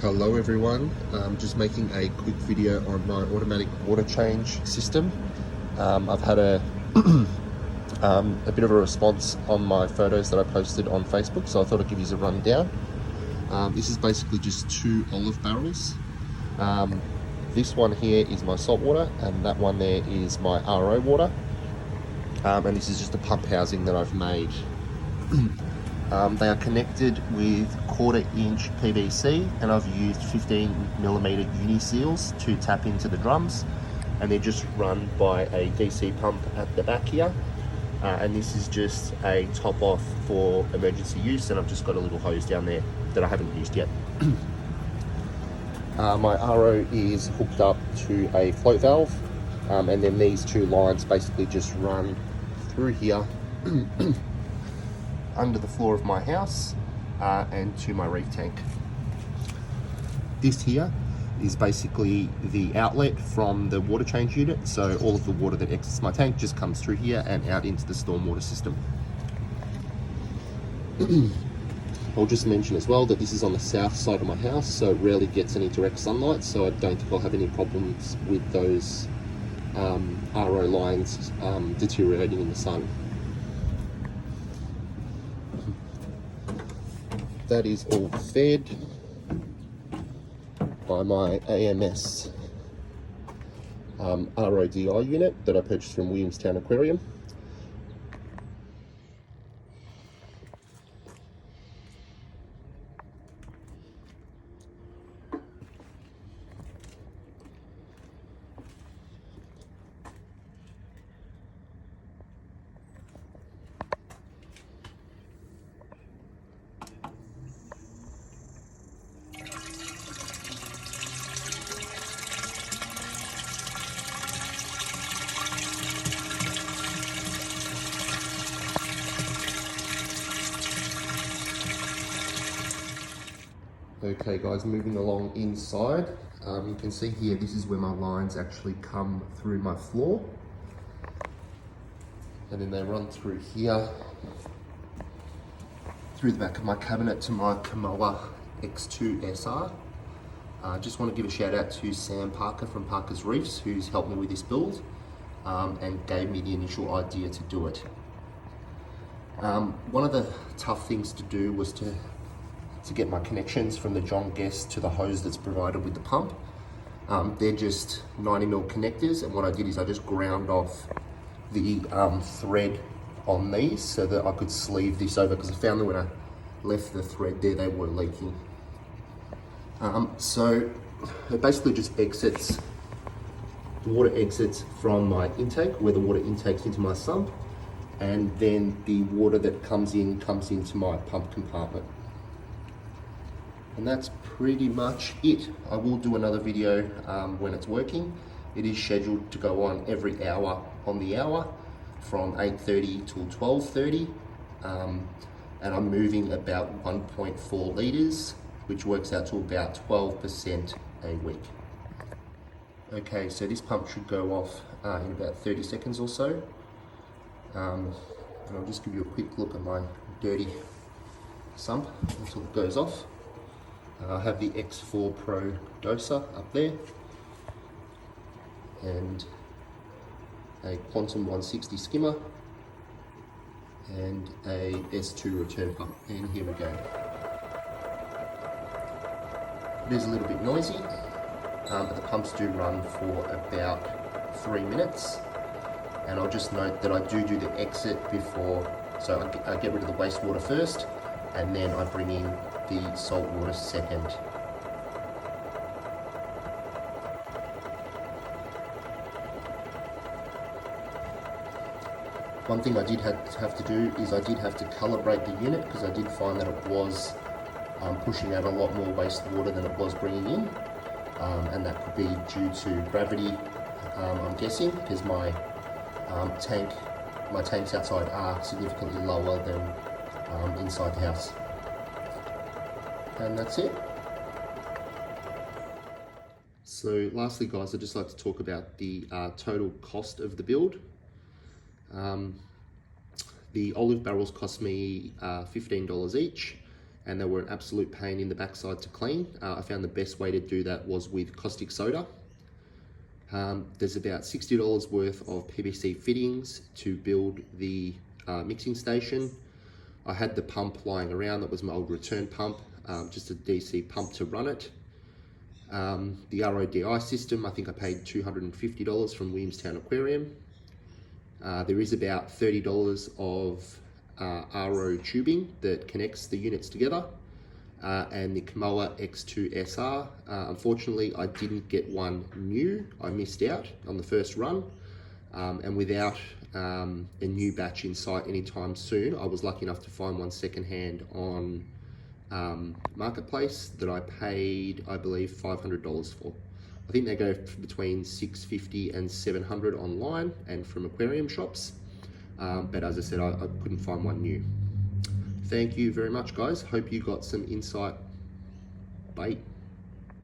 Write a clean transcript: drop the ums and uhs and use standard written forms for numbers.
Hello everyone, just making a quick video on my automatic water change system. I've had a bit of a response on my photos that I posted on Facebook, so I thought I'd give you a rundown. This is basically just 2 olive barrels. This one here is my salt water, and that one there is my RO water. And this is just a pump housing that I've made. They are connected with 1/4 inch PVC, and I've used 15mm uni seals to tap into the drums, and they're just run by a DC pump at the back here. And this is just a top off for emergency use, and I've just got a little hose down there that I haven't used yet. My RO is hooked up to a float valve, and then these 2 lines basically just run through here under the floor of my house and to my reef tank. This here is basically the outlet from the water change unit, so all of the water that exits my tank just comes through here and out into the stormwater system. I'll just mention as well that this is on the south side of my house, so it rarely gets any direct sunlight, so I don't think I'll have any problems with those RO lines deteriorating in the sun. That is all fed by my AMS RODI unit that I purchased from Williamstown Aquarium. Okay guys, moving along inside, you can see here, this is where my lines actually come through my floor. And then they run through here, through the back of my cabinet to my Kamoer X2SR. I just want to give a shout out to Sam Parker from Parker's Reefs, who's helped me with this build and gave me the initial idea to do it. One of the tough things to do was to get my connections from the John Guest to the hose that's provided with the pump. They're just 90mm connectors, and what I did is I just ground off the thread on these so that I could sleeve this over, because I found that when I left the thread there, they were leaking. So it basically just exits, the water exits from my intake, where the water intakes into my sump, and then the water that comes into my pump compartment. And that's pretty much it. I will do another video when it's working. It is scheduled to go on every hour on the hour from 8:30 till 12:30. And I'm moving about 1.4 litres, which works out to about 12% a week. Okay, so this pump should go off in about 30 seconds or so. And I'll just give you a quick look at my dirty sump until it goes off. I have the X4 Pro doser up there, and a Quantum 160 skimmer, and a S2 return pump, and here we go. It is a little bit noisy, but the pumps do run for about 3 minutes, and I'll just note that I do the exit before, so I get rid of the wastewater first, and then I bring in the salt water second. One thing I did have to do is I did have to calibrate the unit, because I did find that it was pushing out a lot more wastewater than it was bringing in, and that could be due to gravity, I'm guessing, because my tanks outside are significantly lower than inside the house. And that's it. So lastly guys, I'd just like to talk about the total cost of the build. The olive barrels cost me $15 each. and they were an absolute pain in the backside to clean. I found the best way to do that was with caustic soda. There's about $60 worth of PVC fittings to build the mixing station. I had the pump lying around that was my old return pump, just a DC pump to run it. The RODI system, I think I paid $250 from Williamstown Aquarium. There is about $30 of RO tubing that connects the units together, and the Kamoer X2SR. Unfortunately, I didn't get one new. I missed out on the first run, and without a new batch in sight anytime soon, I was lucky enough to find one secondhand on Marketplace that I paid, I believe, $500 for. I think they go between $650 and $700 online and from aquarium shops. But as I said, I couldn't find one new. Thank you very much, guys. Hope you got some insight bait.